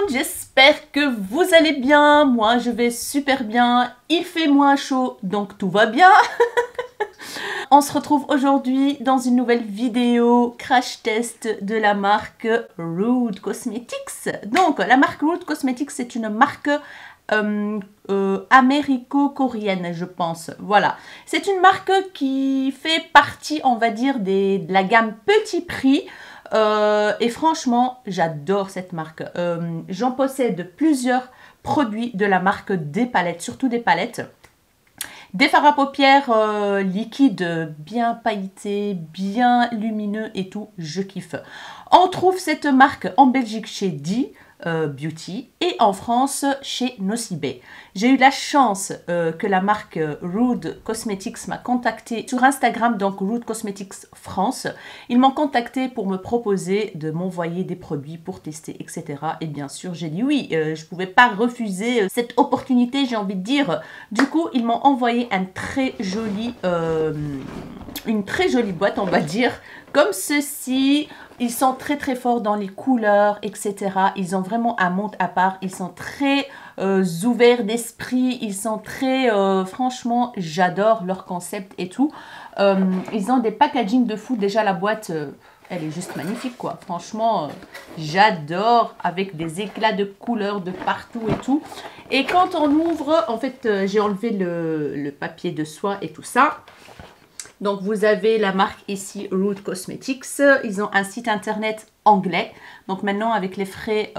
j'espère que vous allez bien. Moi, je vais super bien. Il fait moins chaud, donc tout va bien. On se retrouve aujourd'hui dans une nouvelle vidéo crash test de la marque Rude Cosmetics. Donc, la marque Rude Cosmetics, c'est une marque américo-coréenne, je pense. Voilà. C'est une marque qui fait partie, on va dire, de la gamme petit prix. Et franchement, j'adore cette marque. J'en possède plusieurs produits de la marque des palettes, surtout des palettes. Des fards à paupières liquides, bien pailletés, bien lumineux et tout, je kiffe. On trouve cette marque en Belgique chez D Beauty et en France chez Nocibé. J'ai eu la chance que la marque Rude Cosmetics m'a contacté sur Instagram, donc Rude Cosmetics France. Ils m'ont contacté pour me proposer de m'envoyer des produits pour tester, etc. Et bien sûr, j'ai dit oui, je ne pouvais pas refuser cette opportunité, j'ai envie de dire. Du coup, ils m'ont envoyé une très jolie boîte, on va dire, comme ceci. Ils sont très très forts dans les couleurs, etc. Ils ont vraiment un monde à part. Ils sont très ouverts d'esprit. Ils sont très... franchement, j'adore leur concept et tout. Ils ont des packaging de fou. Déjà, la boîte, elle est juste magnifique, quoi. Franchement, j'adore. Avec des éclats de couleurs de partout et tout. Et quand on ouvre, en fait, j'ai enlevé le papier de soie et tout ça. Donc, vous avez la marque ici, Rude Cosmetics. Ils ont un site internet anglais. Donc, maintenant, avec les frais,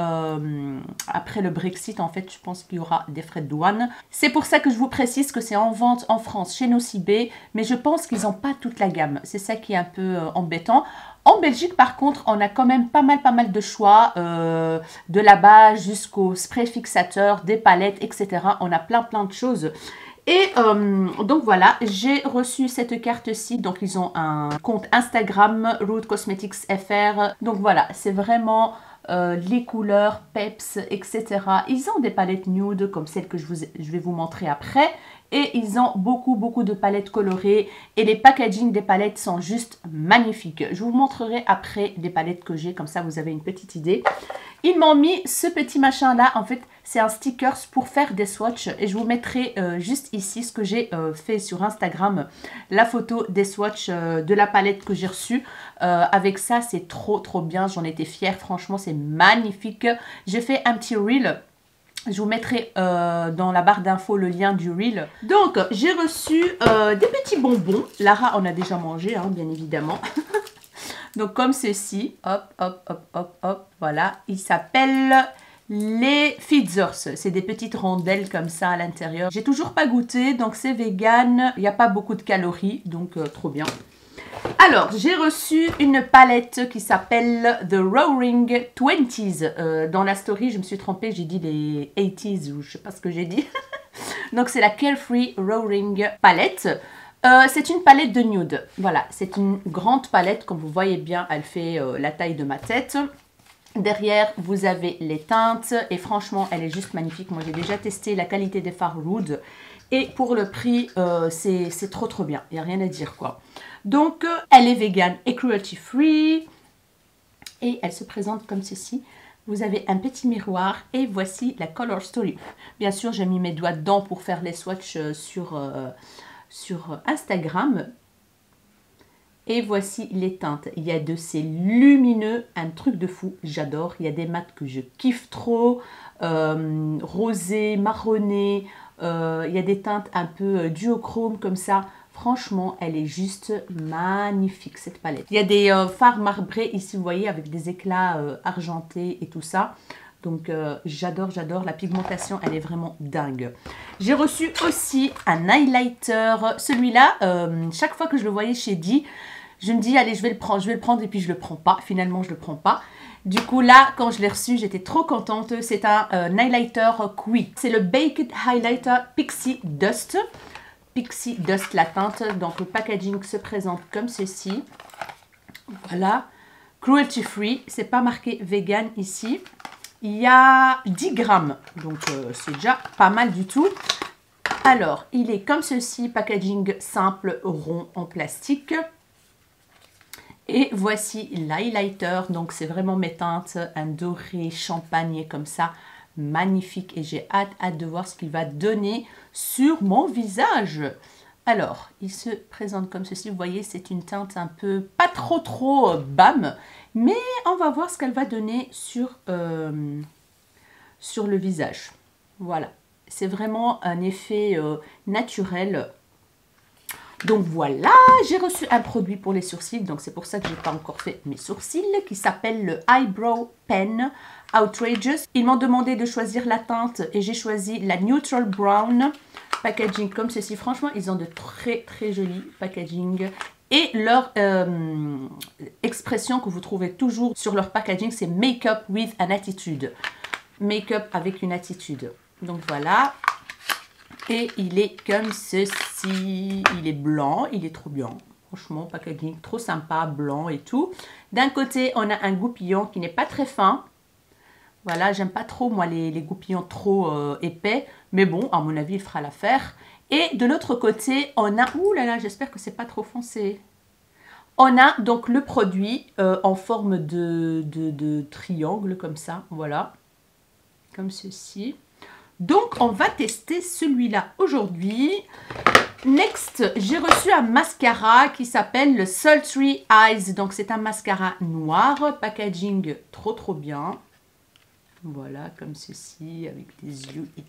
après le Brexit, en fait, je pense qu'il y aura des frais de douane. C'est pour ça que je vous précise que c'est en vente en France chez Nocibé. Mais je pense qu'ils n'ont pas toute la gamme. C'est ça qui est un peu embêtant. En Belgique, par contre, on a quand même pas mal de choix. De la base jusqu'au spray fixateur, des palettes, etc. On a plein de choses. Et donc voilà, j'ai reçu cette carte-ci. Donc ils ont un compte Instagram, Rude Cosmetics FR. Donc voilà, c'est vraiment les couleurs, peps, etc. Ils ont des palettes nude comme celle que je vais vous montrer après. Et ils ont beaucoup de palettes colorées. Et les packaging des palettes sont juste magnifiques. Je vous montrerai après les palettes que j'ai. Comme ça, vous avez une petite idée. Ils m'ont mis ce petit machin-là. En fait, c'est un stickers pour faire des swatchs. Et je vous mettrai juste ici ce que j'ai fait sur Instagram. La photo des swatchs de la palette que j'ai reçue. Avec ça, c'est trop bien. J'en étais fière. Franchement, c'est magnifique. J'ai fait un petit reel. Je vous mettrai dans la barre d'infos le lien du reel. Donc, j'ai reçu des petits bonbons. Lara en a déjà mangé, hein, bien évidemment. Donc, comme ceci. Hop. Voilà. Ils s'appellent les Fizzers. C'est des petites rondelles comme ça à l'intérieur. J'ai toujours pas goûté, donc c'est vegan. Il n'y a pas beaucoup de calories, donc trop bien. Alors, j'ai reçu une palette qui s'appelle The Roaring 20s. Dans la story, je me suis trompée, j'ai dit les 80s ou je sais pas ce que j'ai dit. Donc, c'est la Carefree Roaring palette. C'est une palette de nude. Voilà, c'est une grande palette, comme vous voyez bien, elle fait la taille de ma tête. Derrière, vous avez les teintes et franchement, elle est juste magnifique. Moi, j'ai déjà testé la qualité des fards Rude et pour le prix, c'est trop bien. Il n'y a rien à dire, quoi. Donc, elle est vegan et cruelty free et elle se présente comme ceci. Vous avez un petit miroir et voici la color story. Bien sûr, j'ai mis mes doigts dedans pour faire les swatchs sur Instagram. Et voici les teintes. Il y a de ces lumineux, un truc de fou, j'adore. Il y a des mats que je kiffe trop, rosé, marronné. Il y a des teintes un peu duochrome comme ça. Franchement, elle est juste magnifique cette palette. Il y a des fards marbrés ici, vous voyez, avec des éclats argentés et tout ça. Donc, j'adore. La pigmentation, elle est vraiment dingue. J'ai reçu aussi un highlighter. Celui-là, chaque fois que je le voyais chez D, je me dis, allez, je vais le prendre et puis je le prends pas. Finalement, je le prends pas. Du coup, là, quand je l'ai reçu, j'étais trop contente. C'est un highlighter Quick. C'est le Baked Highlighter Pixie Dust. Pixie Dust, la teinte. Donc, le packaging se présente comme ceci. Voilà. Cruelty free. C'est pas marqué vegan ici. Il y a 10 grammes, donc c'est déjà pas mal du tout. Alors, il est comme ceci, packaging simple, rond, en plastique. Et voici l'highlighter, donc c'est vraiment mes teintes, un doré champagne comme ça, magnifique. Et j'ai hâte de voir ce qu'il va donner sur mon visage. Alors, il se présente comme ceci, vous voyez, c'est une teinte un peu, pas trop bam, mais on va voir ce qu'elle va donner sur le visage. Voilà, c'est vraiment un effet naturel. Donc voilà, j'ai reçu un produit pour les sourcils, donc c'est pour ça que je n'ai pas encore fait mes sourcils, qui s'appelle le Eyebrow Pen Outrageous. Ils m'ont demandé de choisir la teinte et j'ai choisi la Neutral Brown. Packaging comme ceci, franchement, ils ont de très jolis packaging. Et leur expression que vous trouvez toujours sur leur packaging, c'est Make-up with an attitude. Make-up avec une attitude. Donc voilà. Et il est comme ceci. Il est blanc, il est trop bien. Franchement, packaging trop sympa, blanc et tout. D'un côté, on a un goupillon qui n'est pas très fin. Voilà, j'aime pas trop, moi, les goupillons trop épais. Mais bon, à mon avis, il fera l'affaire. Et de l'autre côté, on a... Ouh là là, j'espère que c'est pas trop foncé. On a donc le produit en forme de triangle, comme ça. Voilà. Comme ceci. Donc, on va tester celui-là aujourd'hui. Next, j'ai reçu un mascara qui s'appelle le Sultry Eyes. Donc, c'est un mascara noir. Packaging trop bien. Voilà, comme ceci, avec des yeux et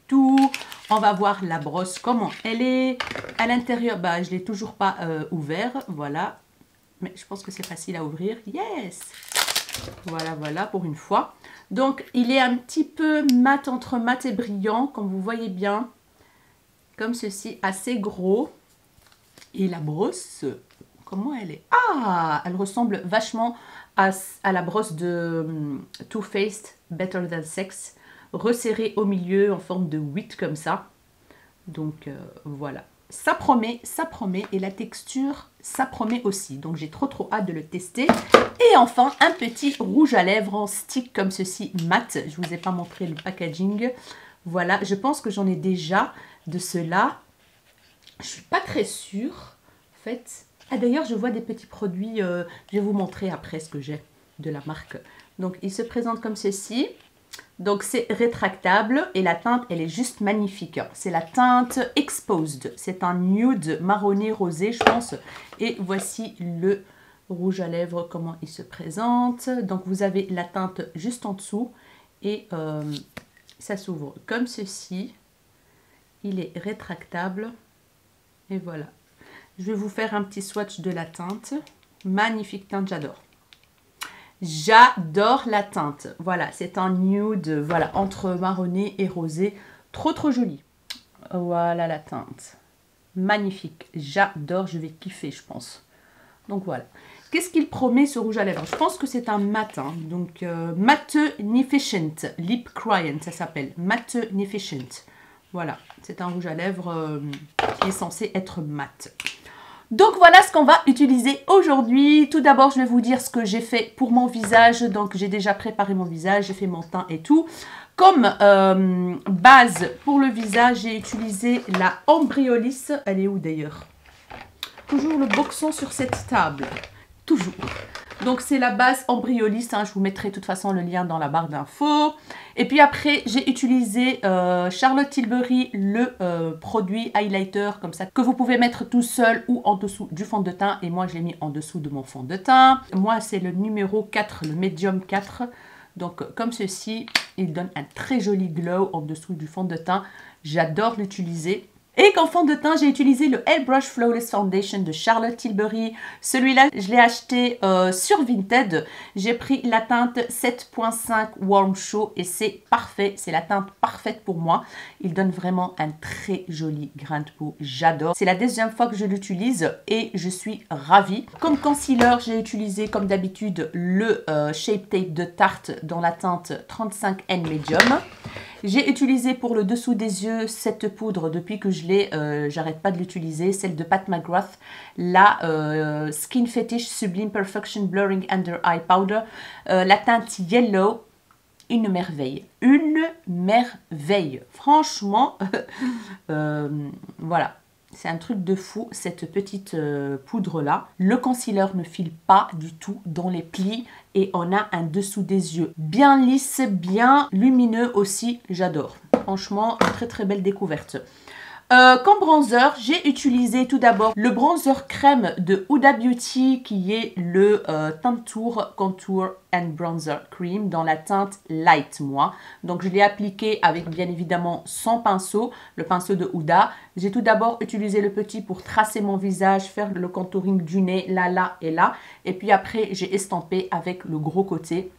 tout. On va voir la brosse, comment elle est. À l'intérieur, bah, je ne l'ai toujours pas ouvert. Voilà. Mais je pense que c'est facile à ouvrir. Yes! Voilà, pour une fois. Donc, il est un petit peu mat, entre mat et brillant, comme vous voyez bien. Comme ceci, assez gros. Et la brosse, comment elle est? Ah, elle ressemble vachement à la brosse de Too Faced Better Than Sex. Resserrée au milieu en forme de 8 comme ça. Donc, voilà. Ça promet. Et la texture, ça promet aussi. Donc, j'ai trop hâte de le tester. Et enfin, un petit rouge à lèvres en stick comme ceci, mat. Je ne vous ai pas montré le packaging. Voilà, je pense que j'en ai déjà de cela. Je ne suis pas très sûre, en fait. Ah, d'ailleurs, je vois des petits produits. Je vais vous montrer après ce que j'ai de la marque. Donc, il se présente comme ceci. Donc, c'est rétractable et la teinte, elle est juste magnifique. C'est la teinte Exposed. C'est un nude marronné rosé, je pense. Et voici le rouge à lèvres, comment il se présente. Donc, vous avez la teinte juste en dessous et ça s'ouvre comme ceci. Il est rétractable et voilà. Je vais vous faire un petit swatch de la teinte. Magnifique teinte, j'adore. J'adore la teinte. Voilà, c'est un nude, voilà, entre marronné et rosé. Trop joli. Voilà la teinte. Magnifique. J'adore, je vais kiffer, je pense. Donc voilà. Qu'est-ce qu'il promet ce rouge à lèvres? Je pense que c'est un mat. Hein. Donc, Matenificent Lip Crayon, ça s'appelle. Matenificent. Voilà, c'est un rouge à lèvres qui est censé être mat. Donc voilà ce qu'on va utiliser aujourd'hui. Tout d'abord, je vais vous dire ce que j'ai fait pour mon visage. Donc j'ai déjà préparé mon visage, j'ai fait mon teint et tout. Comme base pour le visage, j'ai utilisé la Embryolisse. Elle est où d'ailleurs? Toujours le boxon sur cette table. Toujours. Donc c'est la base Embryolisse, hein. Je vous mettrai de toute façon le lien dans la barre d'infos. Et puis après, j'ai utilisé Charlotte Tilbury, le produit highlighter comme ça, que vous pouvez mettre tout seul ou en dessous du fond de teint. Et moi, je l'ai mis en dessous de mon fond de teint. Moi, c'est le numéro 4, le Medium 4. Donc comme ceci, il donne un très joli glow en dessous du fond de teint. J'adore l'utiliser. Et qu'en fond de teint, j'ai utilisé le Airbrush Flawless Foundation de Charlotte Tilbury. Celui-là, je l'ai acheté sur Vinted. J'ai pris la teinte 7.5 Warm Show et c'est parfait. C'est la teinte parfaite pour moi. Il donne vraiment un très joli grain de peau. J'adore. C'est la deuxième fois que je l'utilise et je suis ravie. Comme concealer, j'ai utilisé comme d'habitude le Shape Tape de Tarte dans la teinte 35N Medium. J'ai utilisé pour le dessous des yeux cette poudre depuis que je l'ai, j'arrête pas de l'utiliser, celle de Pat McGrath, la Skin Fetish Sublime Perfection Blurring Under Eye Powder, la teinte Yellow, une merveille, franchement, voilà, C'est un truc de fou, cette petite poudre-là. Le concealer ne file pas du tout dans les plis et on a un dessous des yeux bien lisse, bien lumineux aussi. J'adore. Franchement, très très belle découverte. Comme bronzer, j'ai utilisé tout d'abord le bronzer crème de Huda Beauty qui est le Tintour Contour and Bronzer Cream dans la teinte Light, moi. Donc, je l'ai appliqué avec bien évidemment son pinceau, le pinceau de Huda. J'ai tout d'abord utilisé le petit pour tracer mon visage, faire le contouring du nez, là et là. Et puis après, j'ai estampé avec le gros côté.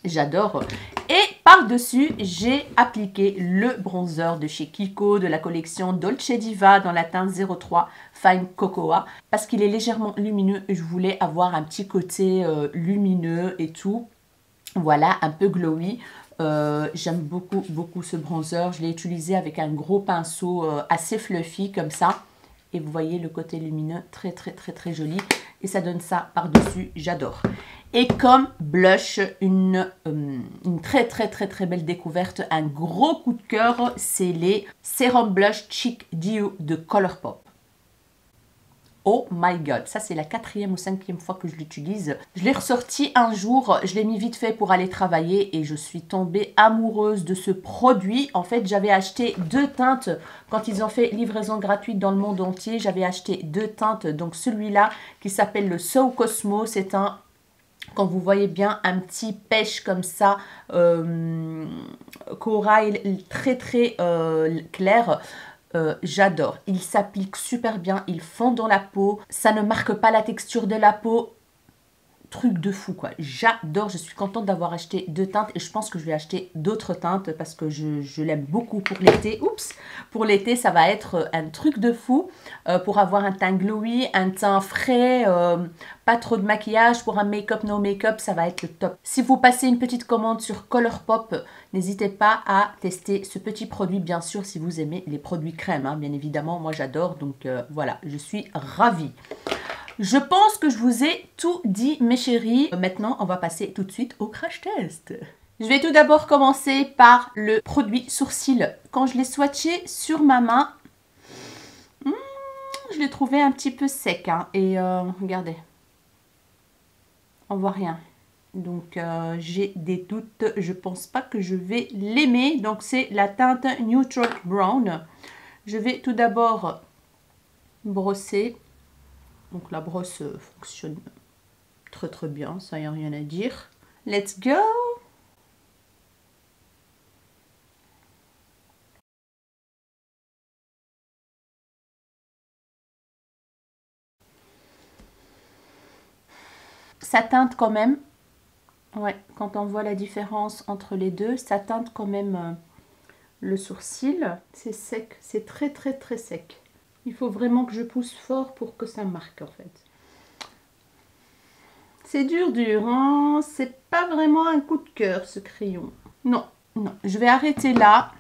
J'adore. Et par-dessus, j'ai appliqué le bronzer de chez Kiko de la collection Dolce Diva dans la teinte 03 Fine Cocoa parce qu'il est légèrement lumineux et je voulais avoir un petit côté lumineux et tout. Voilà, un peu glowy. J'aime beaucoup ce bronzer. Je l'ai utilisé avec un gros pinceau assez fluffy comme ça. Et vous voyez le côté lumineux, très joli. Et ça donne ça par-dessus, j'adore. Et comme blush, une très belle découverte, un gros coup de cœur, c'est les Serum Blush Cheek Dew de Colourpop. Oh my god, ça c'est la 4e ou 5e fois que je l'utilise. Je l'ai ressorti un jour, je l'ai mis vite fait pour aller travailler et je suis tombée amoureuse de ce produit. En fait, j'avais acheté 2 teintes quand ils ont fait livraison gratuite dans le monde entier. J'avais acheté 2 teintes, donc celui-là qui s'appelle le So Cosmo, c'est un... Quand vous voyez bien un petit pêche comme ça, corail très clair, j'adore. Il s'applique super bien, il fond dans la peau, ça ne marque pas la texture de la peau. Truc de fou quoi, j'adore, je suis contente d'avoir acheté 2 teintes et je pense que je vais acheter d'autres teintes parce que je l'aime beaucoup pour l'été. Oups, pour l'été ça va être un truc de fou pour avoir un teint glowy, un teint frais, pas trop de maquillage, pour un make-up no make-up ça va être le top. Si vous passez une petite commande sur Colourpop, n'hésitez pas à tester ce petit produit, bien sûr si vous aimez les produits crème, hein, bien évidemment moi j'adore, donc voilà, je suis ravie. Je pense que je vous ai tout dit, mes chéris. Maintenant, on va passer tout de suite au crash test. Je vais tout d'abord commencer par le produit sourcil. Quand je l'ai swatché sur ma main, je l'ai trouvé un petit peu sec. Hein, et regardez, on voit rien. Donc, j'ai des doutes. Je pense pas que je vais l'aimer. Donc, c'est la teinte Neutral Brown. Je vais tout d'abord brosser. Donc la brosse fonctionne très bien, ça y a rien à dire. Let's go! Ça teinte quand même, ouais, quand on voit la différence entre les deux, ça teinte quand même le sourcil. C'est sec, c'est très sec. Il faut vraiment que je pousse fort pour que ça marque en fait. C'est dur, hein. C'est pas vraiment un coup de cœur ce crayon. Non. Je vais arrêter là.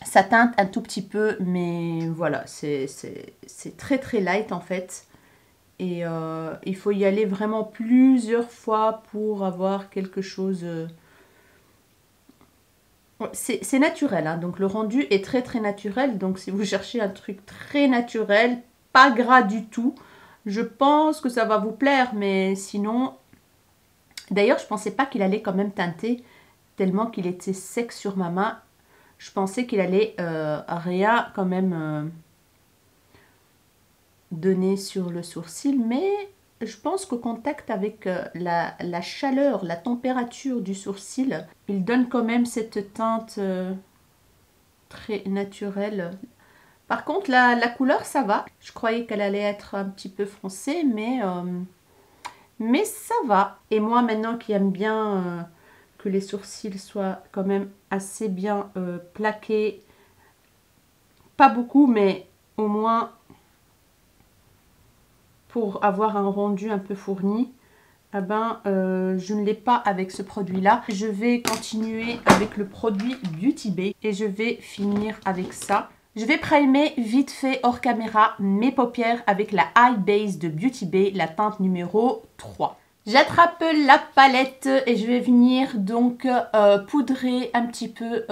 Ça teinte un tout petit peu, mais voilà, c'est très light en fait. Et il faut y aller vraiment plusieurs fois pour avoir quelque chose... C'est naturel, hein, donc le rendu est très naturel. Donc si vous cherchez un truc très naturel, pas gras du tout, je pense que ça va vous plaire. Mais sinon, d'ailleurs je pensais pas qu'il allait quand même teinter tellement qu'il était sec sur ma main. Je pensais qu'il allait rien quand même donner sur le sourcil, mais je pense qu'au contact avec la chaleur, la température du sourcil, il donne quand même cette teinte très naturelle. Par contre, la couleur, ça va. Je croyais qu'elle allait être un petit peu foncée, mais ça va. Et moi, maintenant qui aime bien que les sourcils soient quand même assez bien plaqués, pas beaucoup, mais au moins... pour avoir un rendu un peu fourni, eh ben, je ne l'ai pas avec ce produit-là. Je vais continuer avec le produit Beauty Bay et je vais finir avec ça. Je vais primer vite fait hors caméra mes paupières avec la Eye Base de Beauty Bay, la teinte numéro 3. J'attrape la palette et je vais venir donc poudrer un petit peu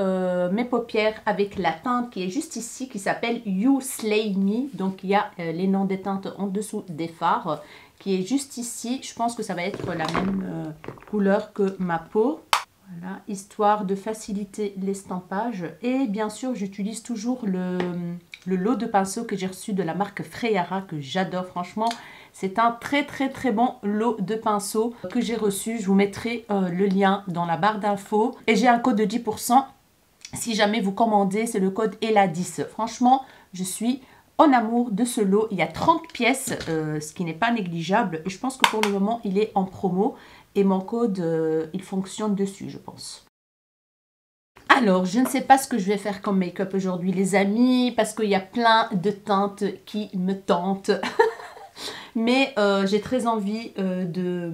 mes paupières avec la teinte qui est juste ici, qui s'appelle You Slay Me. Donc il y a les noms des teintes en dessous des fards, qui est juste ici. Je pense que ça va être la même couleur que ma peau. Voilà, histoire de faciliter l'estampage. Et bien sûr, j'utilise toujours le lot de pinceaux que j'ai reçu de la marque Freyara, que j'adore franchement. C'est un très bon lot de pinceaux que j'ai reçu. Je vous mettrai le lien dans la barre d'infos. Et j'ai un code de 10%. Si jamais vous commandez, c'est le code ELA10. Franchement, je suis en amour de ce lot. Il y a 30 pièces, ce qui n'est pas négligeable. Et je pense que pour le moment, il est en promo. Et mon code, il fonctionne dessus, je pense. Alors, je ne sais pas ce que je vais faire comme make-up aujourd'hui, les amis, parce qu'il y a plein de teintes qui me tentent. Mais j'ai très envie de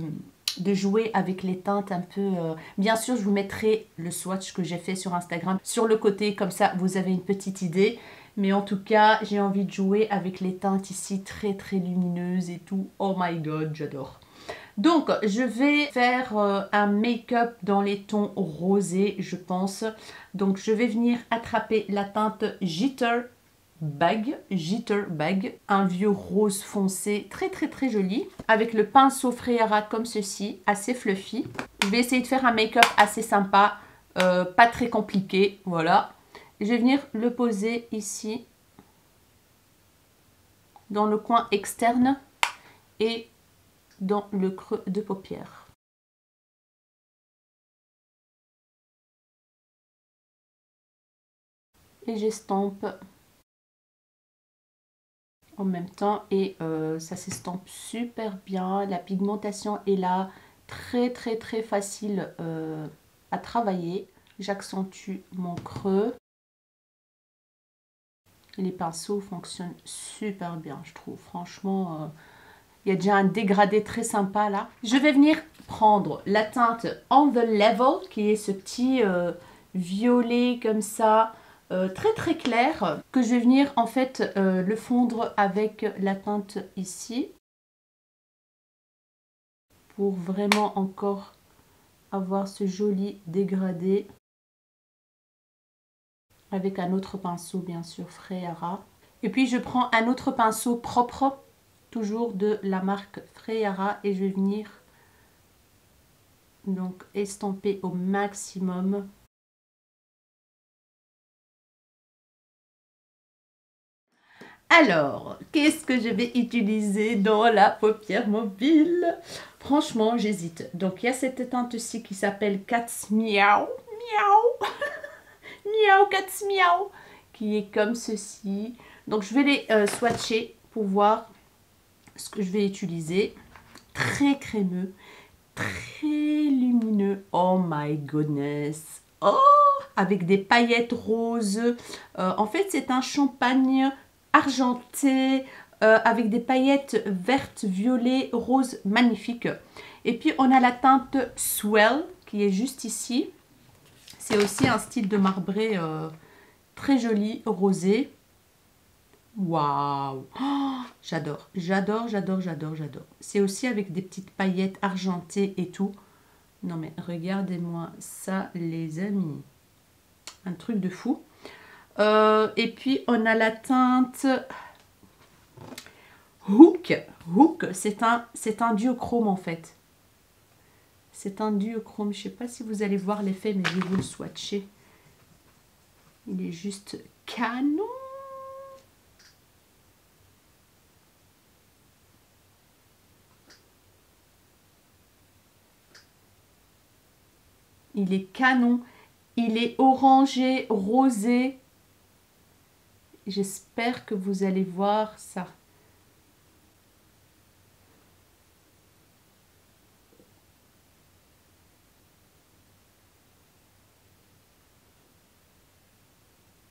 jouer avec les teintes un peu... Bien sûr, je vous mettrai le swatch que j'ai fait sur Instagram sur le côté, comme ça vous avez une petite idée. Mais en tout cas, j'ai envie de jouer avec les teintes ici très lumineuses et tout. Oh my god, j'adore. Donc, je vais faire un make-up dans les tons rosés, je pense. Donc, je vais venir attraper la teinte Jitterbug, un vieux rose foncé très joli, avec le pinceau Freyara comme ceci, assez fluffy. Je vais essayer de faire un make-up assez sympa, pas très compliqué, voilà. Je vais venir le poser ici, dans le coin externe et dans le creux de paupière. Et j'estompe en même temps et ça s'estompe super bien. La pigmentation est là, très facile à travailler. J'accentue mon creux. Les pinceaux fonctionnent super bien, je trouve. Franchement, il y a déjà un dégradé très sympa là. Je vais venir prendre la teinte On The Level, qui est ce petit violet comme ça, très clair, que je vais venir en fait le fondre avec la teinte ici, pour vraiment encore avoir ce joli dégradé, avec un autre pinceau bien sûr Freyara. Et puis je prends un autre pinceau propre, toujours de la marque Freyara, et je vais venir donc estomper au maximum. Alors, qu'est-ce que je vais utiliser dans la paupière mobile? Franchement, j'hésite. Donc, il y a cette teinte-ci qui s'appelle Cat's Meow. Miaou. Miaou, Cat's Meow. Qui est comme ceci. Donc, je vais les swatcher pour voir ce que je vais utiliser. Très crémeux. Très lumineux. Oh my goodness. Oh, avec des paillettes roses. En fait, c'est un champagne argenté avec des paillettes vertes, violet, rose, magnifique. Et puis, on a la teinte Swell qui est juste ici. C'est aussi un style de marbré très joli, rosé. Waouh, oh, j'adore. C'est aussi avec des petites paillettes argentées et tout. Non mais regardez-moi ça les amis. Un truc de fou. Et puis on a la teinte Hook. Hook, c'est un duochrome en fait. C'est un duochrome. Je ne sais pas si vous allez voir l'effet, mais je vais vous le swatcher. Il est juste canon. Il est canon. Il est orangé, rosé. J'espère que vous allez voir ça.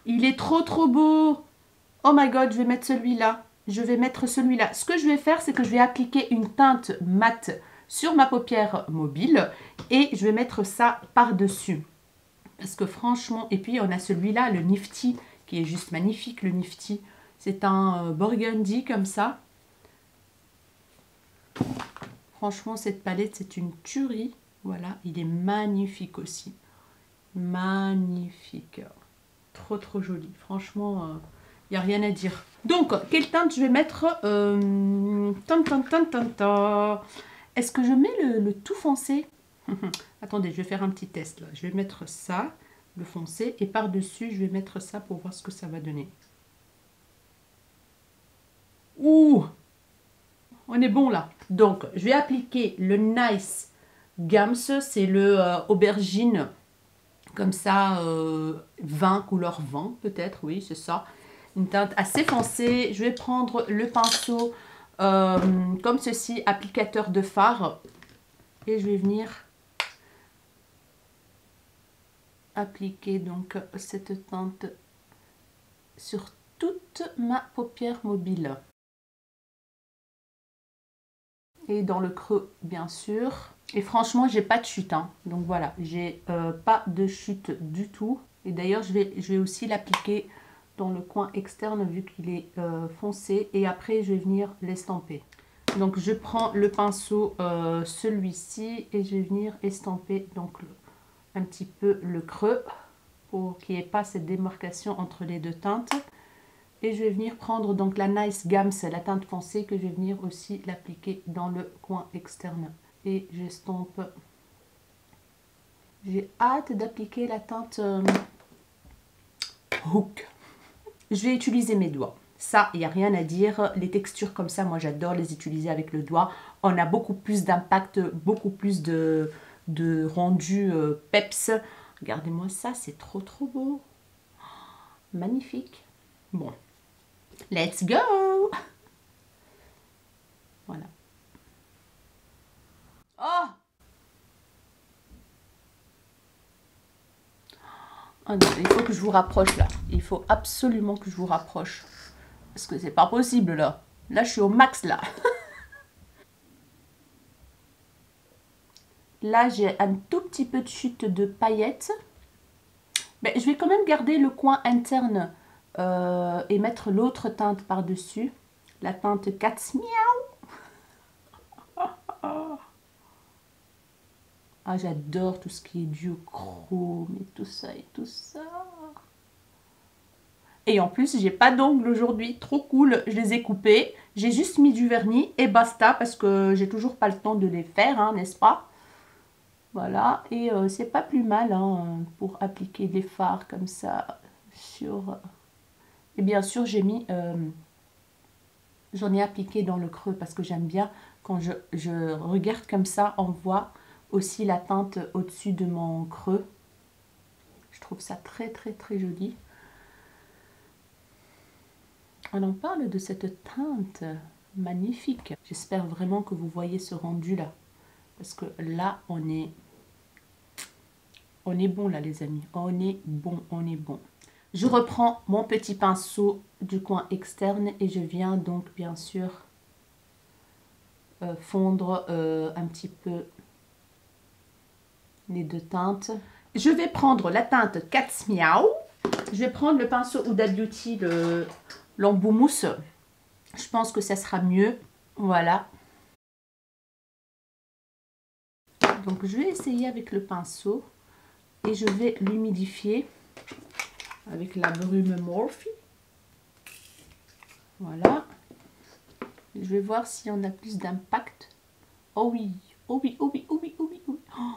Il est trop beau. Oh my god, je vais mettre celui-là. Ce que je vais faire, c'est que je vais appliquer une teinte mate sur ma paupière mobile et je vais mettre ça par-dessus. Parce que franchement, et puis on a celui-là, le Nifty, qui est juste magnifique, le Nifty. C'est un burgundy comme ça. Franchement, cette palette, c'est une tuerie. Voilà, il est magnifique aussi. Magnifique. Trop, trop joli. Franchement, il n'y a rien à dire. Donc, quelle teinte je vais mettre Est-ce que je mets le tout foncé? Attendez, je vais faire un petit test là. Je vais mettre ça, le foncé, et par-dessus, je vais mettre ça pour voir ce que ça va donner. Ouh! On est bon là. Donc, je vais appliquer le Nice Gams, c'est le aubergine, comme ça, vin, couleur vin peut-être, oui, c'est ça. Une teinte assez foncée. Je vais prendre le pinceau comme ceci, applicateur de fard. Et je vais venir appliquer donc cette teinte sur toute ma paupière mobile. Et dans le creux, bien sûr. Et franchement, j'ai pas de chute, hein. Donc voilà, j'ai pas de chute du tout. Et d'ailleurs, je vais aussi l'appliquer dans le coin externe vu qu'il est foncé. Et après, je vais venir l'estamper. Donc, je prends le pinceau, celui-ci, et je vais venir estamper donc un petit peu le creux pour qu'il n'y ait pas cette démarcation entre les deux teintes. Et je vais venir prendre donc la Nice Gams, la teinte foncée, que je vais venir aussi l'appliquer dans le coin externe. Et j'estompe. J'ai hâte d'appliquer la teinte Hook. Je vais utiliser mes doigts. Ça, il n'y a rien à dire. Les textures comme ça, moi j'adore les utiliser avec le doigt. On a beaucoup plus d'impact, beaucoup plus de rendu peps. Regardez-moi ça, c'est trop trop beau. Magnifique. Bon. Let's go! Voilà. Oh! Oh non, il faut que je vous rapproche là. Il faut absolument que je vous rapproche. Parce que c'est pas possible là. Là, je suis au max là. Là, j'ai un tout petit peu de chute de paillettes. Mais je vais quand même garder le coin interne et mettre l'autre teinte par-dessus. La teinte Cat's Meow. Ah, j'adore tout ce qui est duochrome et tout ça et tout ça. Et en plus, j'ai pas d'ongles aujourd'hui. Trop cool. Je les ai coupés. J'ai juste mis du vernis et basta parce que j'ai toujours pas le temps de les faire, hein, n'est-ce pas? Voilà. Et c'est pas plus mal hein, pour appliquer des fards comme ça sur... Et bien sûr, j'ai mis... j'en ai appliqué dans le creux parce que j'aime bien quand je regarde comme ça, on voit aussi la teinte au-dessus de mon creux. Je trouve ça très très très joli. On en parle de cette teinte magnifique. J'espère vraiment que vous voyez ce rendu là. Parce que là, on est bon là les amis. On est bon, on est bon. Je reprends mon petit pinceau du coin externe et je viens donc bien sûr fondre un petit peu les deux teintes. Je vais prendre la teinte Cat's Meow. Je vais prendre le pinceau Huda Beauty, l'embout mousse. Je pense que ça sera mieux. Voilà. Donc je vais essayer avec le pinceau et je vais l'humidifier avec la brume Morphe. Voilà. Je vais voir si on a plus d'impact. Oh oui, oh oui, oh oui, oh oui, oh oui, oh oui. Oh,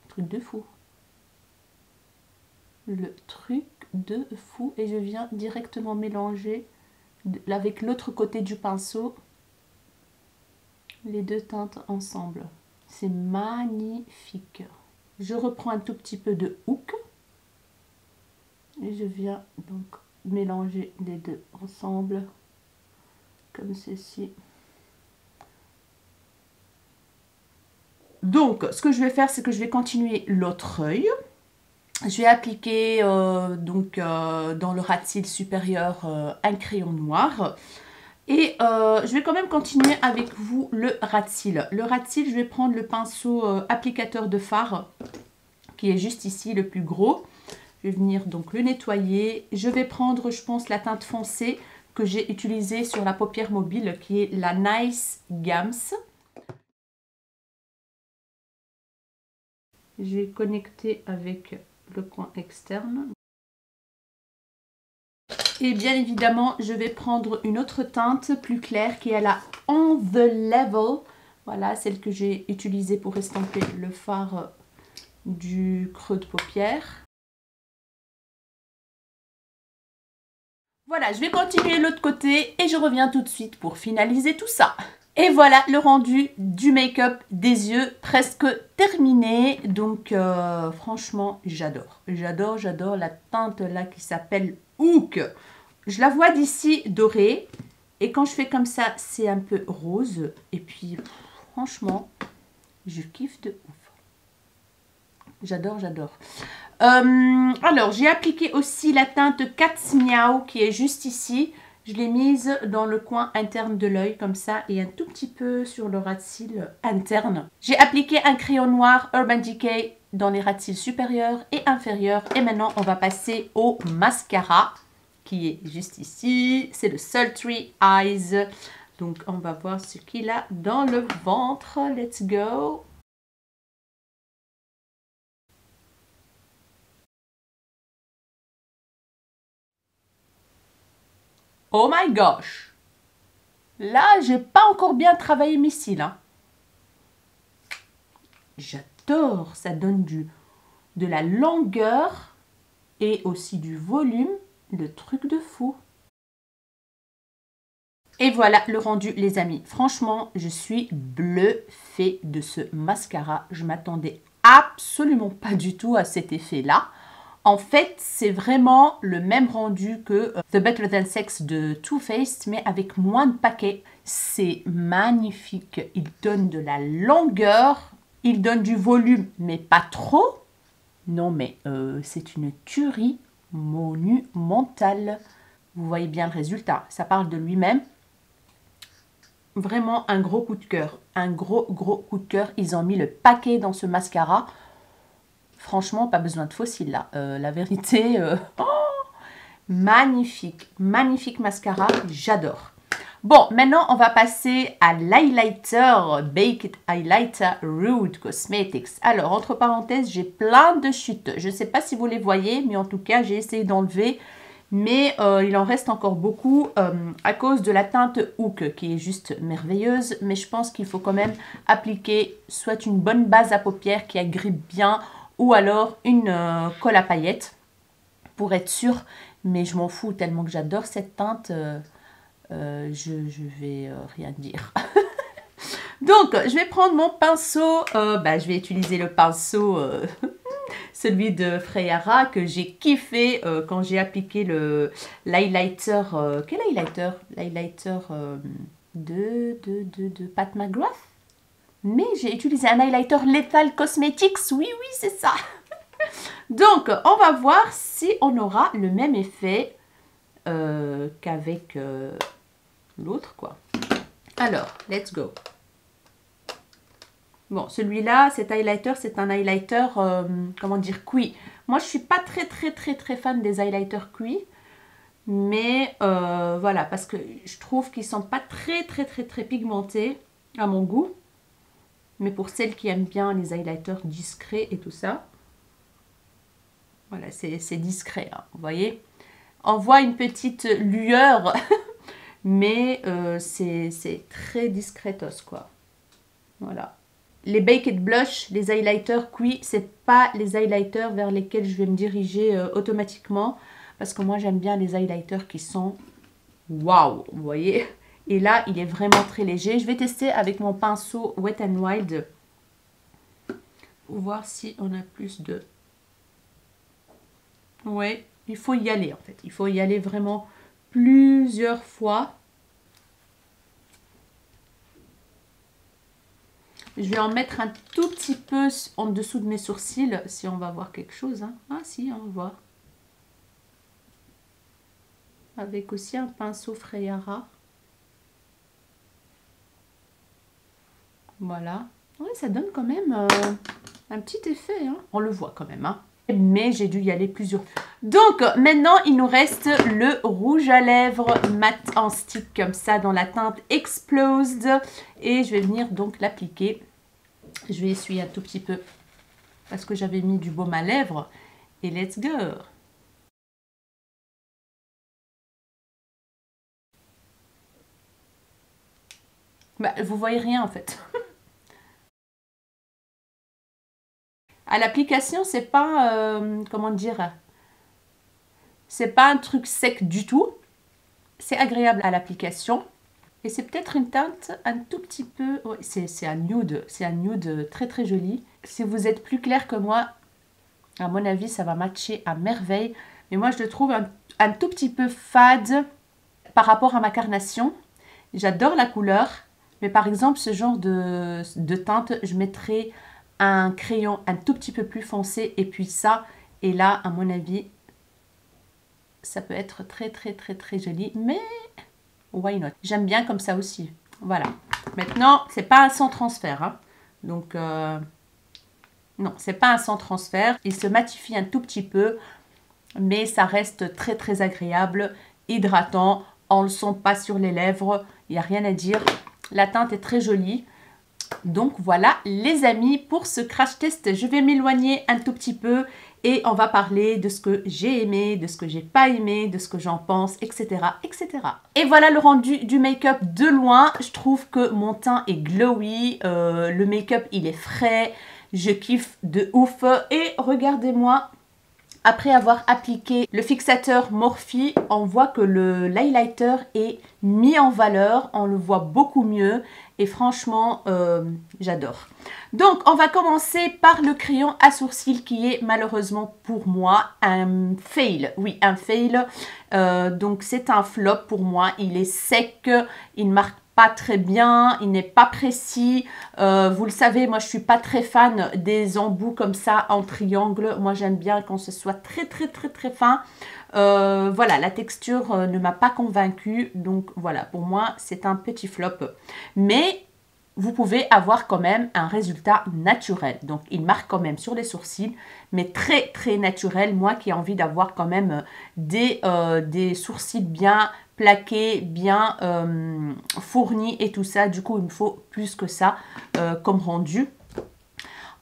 truc de fou. Le truc de fou. Et je viens directement mélanger avec l'autre côté du pinceau les deux teintes ensemble. C'est magnifique. Je reprends un tout petit peu de Hook. Et je viens donc mélanger les deux ensemble. Comme ceci. Donc, ce que je vais faire, c'est que je vais continuer l'autre œil. Je vais appliquer dans le ras de cils supérieur un crayon noir. Et je vais quand même continuer avec vous le ras de cils. Le ras de cils, je vais prendre le pinceau applicateur de fard qui est juste ici, le plus gros. Je vais venir donc le nettoyer. Je vais prendre, je pense, la teinte foncée que j'ai utilisée sur la paupière mobile qui est la Nice Gams. J'ai connecté avec le coin externe. Et bien évidemment, je vais prendre une autre teinte plus claire qui est la On The Level. Voilà, celle que j'ai utilisée pour estomper le fard du creux de paupière. Voilà, je vais continuer l'autre côté et je reviens tout de suite pour finaliser tout ça. Et voilà le rendu du make-up des yeux presque terminé. Donc franchement, j'adore. J'adore la teinte là qui s'appelle Hook. Je la vois d'ici dorée. Et quand je fais comme ça, c'est un peu rose. Et puis, franchement, je kiffe de ouf. J'adore. Alors, j'ai appliqué aussi la teinte Cat's Meow qui est juste ici. Je l'ai mise dans le coin interne de l'œil comme ça et un tout petit peu sur le ras de cils interne. J'ai appliqué un crayon noir Urban Decay dans les ras de cils supérieurs et inférieurs. Et maintenant, on va passer au mascara qui est juste ici. C'est le Sultry Eyes. Donc, on va voir ce qu'il a dans le ventre. Let's go! Oh my gosh! Là, j'ai pas encore bien travaillé mes cils. Hein. J'adore! Ça donne de la longueur et aussi du volume. Le truc de fou. Et voilà le rendu, les amis. Franchement, je suis bluffée de ce mascara. Je m'attendais absolument pas du tout à cet effet-là. En fait, c'est vraiment le même rendu que The Better Than Sex de Too Faced, mais avec moins de paquets. C'est magnifique. Il donne de la longueur, il donne du volume, mais pas trop. Non, mais c'est une tuerie monumentale. Vous voyez bien le résultat. Ça parle de lui-même. Vraiment un gros coup de cœur. Un gros coup de cœur. Ils ont mis le paquet dans ce mascara. Franchement, pas besoin de fossiles là. La vérité, magnifique. Magnifique mascara. J'adore. Bon, maintenant, on va passer à l'highlighter Baked Highlighter Rude Cosmetics. Alors, entre parenthèses, j'ai plein de chutes. Je ne sais pas si vous les voyez, mais en tout cas, j'ai essayé d'enlever. Mais il en reste encore beaucoup à cause de la teinte Hook qui est juste merveilleuse. Mais je pense qu'il faut quand même appliquer soit une bonne base à paupières qui agrippe bien ou alors une colle à paillettes pour être sûr. Mais je m'en fous tellement que j'adore cette teinte. Je vais rien dire. Donc, je vais prendre mon pinceau. Je vais utiliser le pinceau... celui de Freyara que j'ai kiffé quand j'ai appliqué l'highlighter. Quel highlighter? L'highlighter de Pat McGrath. Mais j'ai utilisé un highlighter Lethal Cosmetics. Oui, c'est ça. Donc, on va voir si on aura le même effet qu'avec l'autre, quoi. Alors, let's go. Bon, celui-là, cet highlighter, c'est un highlighter, comment dire, cuit. Moi, je ne suis pas très fan des highlighters cuits. Mais voilà, parce que je trouve qu'ils ne sont pas très pigmentés à mon goût. Mais pour celles qui aiment bien les highlighters discrets et tout ça, voilà, c'est discret, hein, vous voyez. On voit une petite lueur, mais c'est très discretos, quoi. Voilà. Les Baked Blush, les highlighters cuits, c'est pas les highlighters vers lesquels je vais me diriger automatiquement. Parce que moi, j'aime bien les highlighters qui sont waouh, vous voyez. Et là, il est vraiment très léger. Je vais tester avec mon pinceau Wet n Wild pour voir si on a plus de... Ouais, il faut y aller en fait. Il faut y aller vraiment plusieurs fois. Je vais en mettre un tout petit peu en dessous de mes sourcils, si on va voir quelque chose. Hein. Ah si, on voit. Avec aussi un pinceau Freyara. Voilà. Oui, ça donne quand même un petit effet. Hein. On le voit quand même. Hein. Mais j'ai dû y aller plusieurs fois. Donc, maintenant, il nous reste le rouge à lèvres mat en stick comme ça dans la teinte Explosed. Et je vais venir donc l'appliquer. Je vais essuyer un tout petit peu parce que j'avais mis du baume à lèvres. Et let's go! Bah, vous voyez rien en fait. À l'application, c'est pas, comment dire, c'est pas un truc sec du tout. C'est agréable à l'application. Et c'est peut-être une teinte un tout petit peu... Ouais, c'est un nude très très joli. Si vous êtes plus clair que moi, à mon avis, ça va matcher à merveille. Mais moi, je le trouve un tout petit peu fade par rapport à ma carnation. J'adore la couleur. Mais par exemple, ce genre de teinte, je mettrais un crayon un tout petit peu plus foncé. Et puis ça, et là, à mon avis, ça peut être très très très très joli. Mais... why not? J'aime bien comme ça aussi. Voilà. Maintenant, c'est pas un sans transfert. Hein. Donc, non, c'est pas un sans transfert. Il se matifie un tout petit peu, mais ça reste très très agréable, hydratant. On le sent pas sur les lèvres. Il n'y a rien à dire. La teinte est très jolie. Donc voilà les amis pour ce crash test. Je vais m'éloigner un tout petit peu et on va parler de ce que j'ai aimé, de ce que j'ai pas aimé, de ce que j'en pense, etc., etc. Et voilà le rendu du make-up de loin. Je trouve que mon teint est glowy, le make-up il est frais, je kiffe de ouf. Et regardez-moi, après avoir appliqué le fixateur Morphe, on voit que l'highlighter est mis en valeur, on le voit beaucoup mieux et franchement, j'adore. Donc, on va commencer par le crayon à sourcils qui est malheureusement pour moi un fail. Oui, un fail. Donc, c'est un flop pour moi. Il est sec, il ne marque pas très bien, il n'est pas précis. Vous le savez, moi je suis pas très fan des embouts comme ça en triangle. Moi j'aime bien quand ce soit très très très très fin. Voilà, la texture ne m'a pas convaincue. Donc voilà, pour moi c'est un petit flop. Mais vous pouvez avoir quand même un résultat naturel. Donc il marque quand même sur les sourcils, mais très très naturel. Moi qui ai envie d'avoir quand même des sourcils bien plaqué, bien fourni et tout ça. Du coup, il me faut plus que ça comme rendu.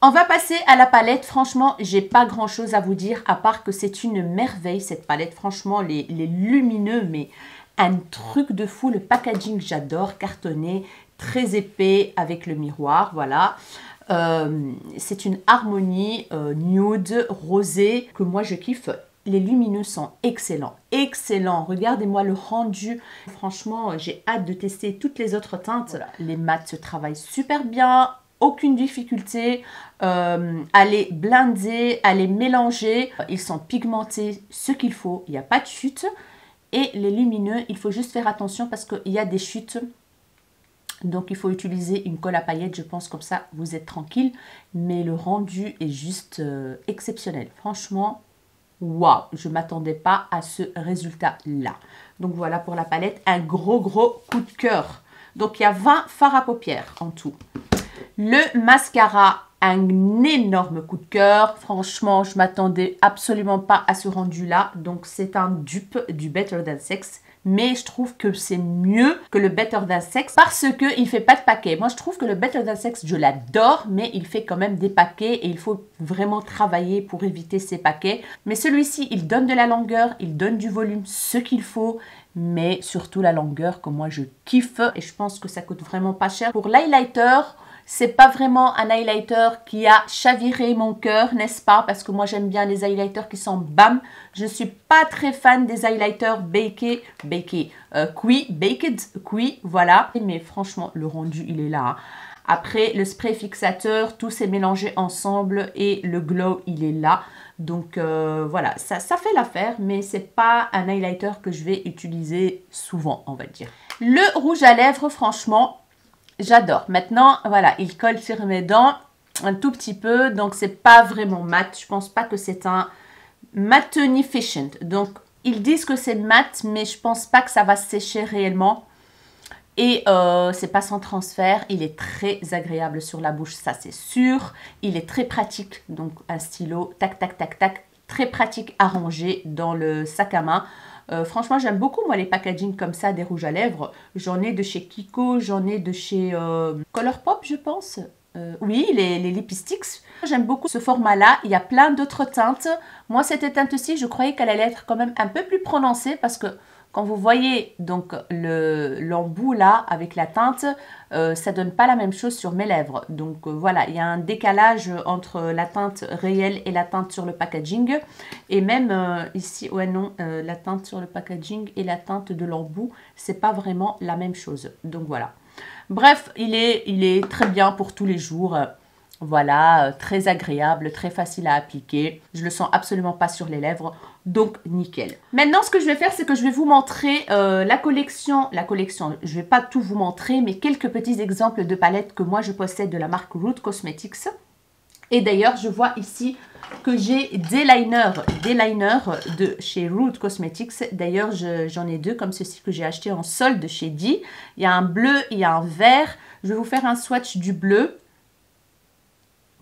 On va passer à la palette. Franchement, j'ai pas grand chose à vous dire à part que c'est une merveille cette palette. Franchement, les lumineux, mais un truc de fou. Le packaging, j'adore, cartonné, très épais avec le miroir, voilà. C'est une harmonie nude, rosée que moi je kiffe. Les lumineux sont excellents, excellents. Regardez-moi le rendu. Franchement, j'ai hâte de tester toutes les autres teintes. Voilà. Les mats se travaillent super bien. Aucune difficulté à les blender, à les mélanger. Ils sont pigmentés, ce qu'il faut. Il n'y a pas de chute. Et les lumineux, il faut juste faire attention parce qu'il y a des chutes. Donc, il faut utiliser une colle à paillettes, je pense, comme ça, vous êtes tranquille. Mais le rendu est juste exceptionnel. Franchement... waouh, je ne m'attendais pas à ce résultat-là. Donc voilà pour la palette, un gros coup de cœur. Donc il y a 20 fards à paupières en tout. Le mascara, un énorme coup de cœur. Franchement, je ne m'attendais absolument pas à ce rendu-là. Donc c'est un dupe du Better Than Sex. Mais je trouve que c'est mieux que le Better Than Sex parce qu'il ne fait pas de paquets. Moi, je trouve que le Better Than Sex, je l'adore, mais il fait quand même des paquets et il faut vraiment travailler pour éviter ces paquets. Mais celui-ci, il donne de la longueur, il donne du volume, ce qu'il faut, mais surtout la longueur que moi, je kiffe et je pense que ça coûte vraiment pas cher. Pour l'highlighter, c'est pas vraiment un highlighter qui a chaviré mon cœur, n'est-ce pas? Parce que moi, j'aime bien les highlighters qui sont bam. Je ne suis pas très fan des highlighters baked, voilà. Mais franchement, le rendu, il est là. Après, le spray fixateur, tout s'est mélangé ensemble et le glow, il est là. Donc, voilà, ça fait l'affaire, mais c'est pas un highlighter que je vais utiliser souvent, on va dire. Le rouge à lèvres, franchement... j'adore. Maintenant, voilà, il colle sur mes dents un tout petit peu. Donc, c'est pas vraiment mat. Je pense pas que c'est un Matenificient. Donc, ils disent que c'est mat, mais je pense pas que ça va sécher réellement. Et c'est pas sans transfert. Il est très agréable sur la bouche, ça c'est sûr. Il est très pratique. Donc, un stylo, tac, tac, tac, tac. Très pratique à ranger dans le sac à main. Franchement, j'aime beaucoup, moi, les packaging comme ça, des rouges à lèvres. J'en ai de chez Kiko, j'en ai de chez Colourpop, je pense. oui, les Lipsticks. J'aime beaucoup ce format-là. Il y a plein d'autres teintes. Moi, cette teinte-ci, je croyais qu'elle allait être quand même un peu plus prononcée parce que quand vous voyez donc l'embout là avec la teinte, ça donne pas la même chose sur mes lèvres. Donc voilà, il y a un décalage entre la teinte réelle et la teinte sur le packaging. Et même ici, ouais non, la teinte sur le packaging et la teinte de l'embout, c'est pas vraiment la même chose. Donc voilà. Bref, il est très bien pour tous les jours. Voilà, très agréable, très facile à appliquer. Je le sens absolument pas sur les lèvres, donc nickel. Maintenant, ce que je vais faire, c'est que je vais vous montrer la collection. Je vais pas tout vous montrer, mais quelques petits exemples de palettes que moi je possède de la marque Root Cosmetics. Et d'ailleurs, je vois ici que j'ai des liners de chez Root Cosmetics. D'ailleurs, j'en ai deux comme ceci que j'ai acheté en solde chez Di. Il y a un bleu, il y a un vert. Je vais vous faire un swatch du bleu.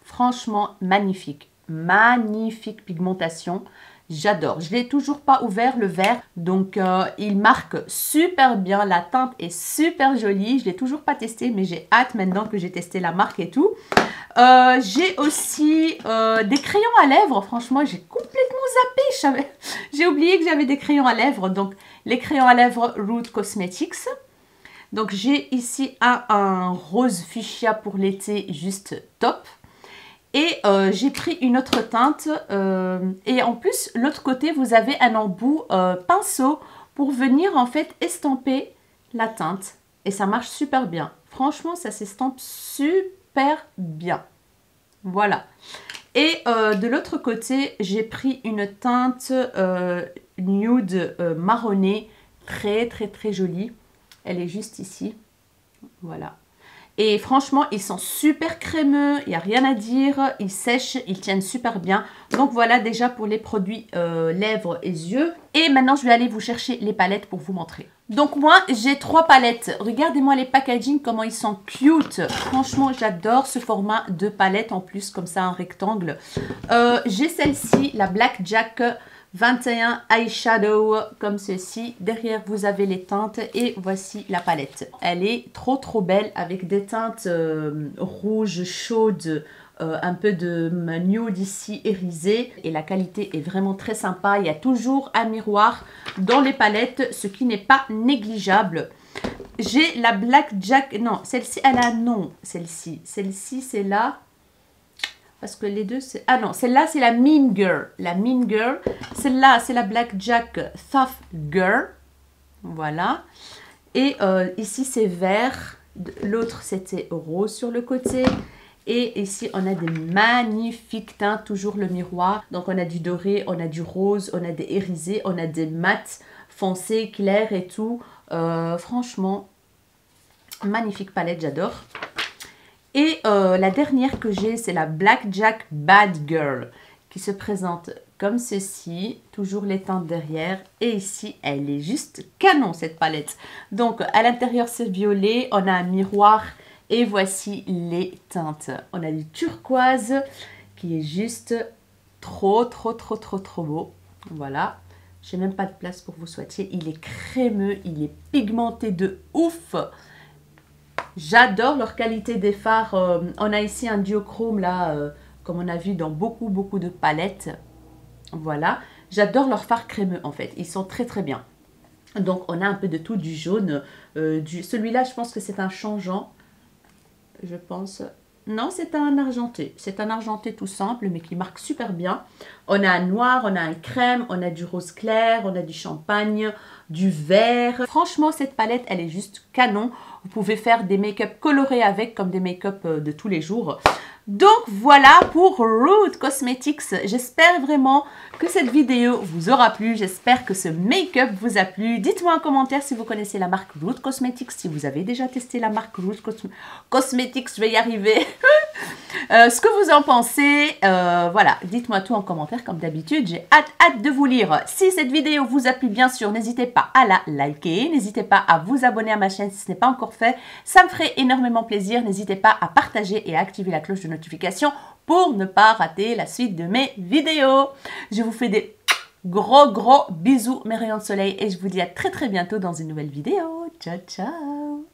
Franchement, magnifique. Magnifique pigmentation. J'adore. Je ne l'ai toujours pas ouvert le vert. Donc, il marque super bien. La teinte est super jolie. Je ne l'ai toujours pas testé, mais j'ai hâte maintenant que j'ai testé la marque et tout. J'ai aussi des crayons à lèvres. Franchement, j'ai complètement zappé. J'ai oublié que j'avais des crayons à lèvres. Donc, les crayons à lèvres Root Cosmetics. Donc, j'ai ici un rose fuchsia pour l'été, juste top. Et j'ai pris une autre teinte. Et en plus, l'autre côté, vous avez un embout pinceau pour venir en fait estamper la teinte. Et ça marche super bien. Franchement, ça s'estampe super bien. Voilà. Et de l'autre côté, j'ai pris une teinte nude marronnée. Très, très, très jolie. Elle est juste ici. Voilà. Et franchement, ils sont super crémeux, il n'y a rien à dire, ils sèchent, ils tiennent super bien. Donc voilà déjà pour les produits lèvres et yeux. Et maintenant, je vais aller vous chercher les palettes pour vous montrer. Donc moi, j'ai 3 palettes. Regardez-moi les packaging, comment ils sont cute. Franchement, j'adore ce format de palette en plus, comme ça, un rectangle. J'ai celle-ci, la Blackjack 21 eyeshadow comme ceci. Derrière, vous avez les teintes et voici la palette. Elle est trop trop belle avec des teintes rouges, chaudes, un peu de nude ici irisé. Et la qualité est vraiment très sympa. Il y a toujours un miroir dans les palettes, ce qui n'est pas négligeable. J'ai la Blackjack, non, celle-ci, elle a un nom, celle-ci. Celle-ci, c'est là. Parce que les deux, c'est... Ah non, celle-là, c'est la Mean Girl. La Mean Girl. Celle-là, c'est la Blackjack Tough Girl. Voilà. Et ici, c'est vert. L'autre, c'était rose sur le côté. Et ici, on a des magnifiques teintes. Toujours le miroir. Donc, on a du doré, on a du rose, on a des irisés, on a des mats foncés, clairs et tout. Franchement, magnifique palette, j'adore. Et la dernière que j'ai, c'est la Blackjack Bad Girl, qui se présente comme ceci, toujours les teintes derrière. Et ici, elle est juste canon, cette palette. Donc, à l'intérieur, c'est violet, on a un miroir et voici les teintes. On a du turquoise qui est juste trop, trop, trop, trop, trop beau. Voilà. J'ai même pas de place pour vous swatcher. Il est crémeux, il est pigmenté de ouf. J'adore leur qualité des fards. On a ici un duochrome là, comme on a vu dans beaucoup de palettes. Voilà. J'adore leurs fards crémeux en fait. Ils sont très très bien. Donc on a un peu de tout, du jaune. Celui-là, je pense que c'est un changeant. Je pense... Non, c'est un argenté. C'est un argenté tout simple, mais qui marque super bien. On a un noir, on a un crème, on a du rose clair, on a du champagne, du vert. Franchement, cette palette, elle est juste canon. Vous pouvez faire des make-up colorés avec, comme des make-up de tous les jours. Donc voilà pour Root Cosmetics. J'espère vraiment que cette vidéo vous aura plu. J'espère que ce make-up vous a plu. Dites-moi en commentaire si vous connaissez la marque Root Cosmetics, si vous avez déjà testé la marque Root Cosmetics, je vais y arriver. Ce que vous en pensez, voilà, dites-moi tout en commentaire comme d'habitude. J'ai hâte de vous lire. Si cette vidéo vous a plu, bien sûr, n'hésitez pas à la liker. N'hésitez pas à vous abonner à ma chaîne si ce n'est pas encore fait. Ça me ferait énormément plaisir. N'hésitez pas à partager et à activer la cloche de notification pour ne pas rater la suite de mes vidéos. Je vous fais des gros bisous mes rayons de soleil et je vous dis à très bientôt dans une nouvelle vidéo. Ciao ciao.